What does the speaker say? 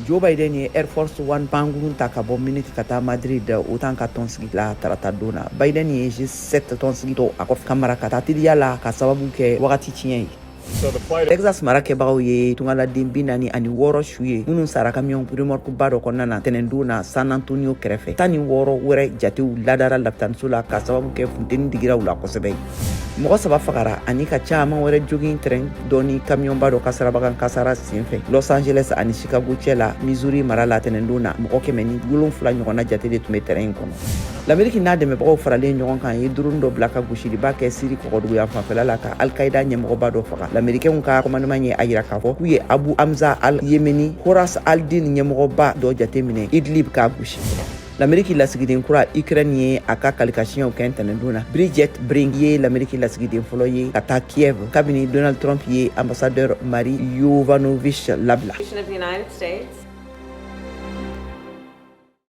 Joe Biden ye Air Force One pangurun ta ka bɔ Munich ka taa Madrid o tan ka tɔnsigi la tarata don na. Biden ye G7 tɔnsigi to a kɔfɛ ka mara ka taa teliya la ka sababu kɛ wagati tiɲɛ ye. Texas mara kɛbagaw ye tungaladen 46 su ye minnu sara camion remorque ba dɔ kɔnɔna na tɛnɛndon na San Antonio kɛrɛfɛ 16 wɛrɛ jatew ladara lapitaniso la ka sababu kɛ funteni digiraw la kosɛbɛ. Mɔgɔ 7 fagara ani ka caaman wɛrɛ jogging train dɔni camion ba dɔ kasarabakan kasara senfɛ Los Angeles ani Chicago cɛ la Missouri mara la tɛnɛndon na mɔgɔ 107 ɲɔgɔnna jate de tun bɛ terrain kɔnɔ. L'Amérique n'a dɛmɛbagaw faralen ɲɔgɔn kan ye drone dɔ bila ka gosiliba kɛ Siri kɔgɔduguya fanfɛla la ka Al-Qaïda ɲɛmɔgɔba dɔ faga. L'Américain ka commandement ye a yira k'a fɔ k'u ye Abu Hamza al-Yemeni Horace al-Din ɲɛmɔgɔba dɔ jate minɛ Idlib k'a gosi. L'Amérique lasigiden kura Ukraine ye a ka qualification kɛ tɛnɛndon na. Bridget Brink ye l'Amérique lasigiden fɔlɔ ye ka taa Kiev kabini Donald Trump ye ambassadeur Marie Yovanovitch labila. Of the United States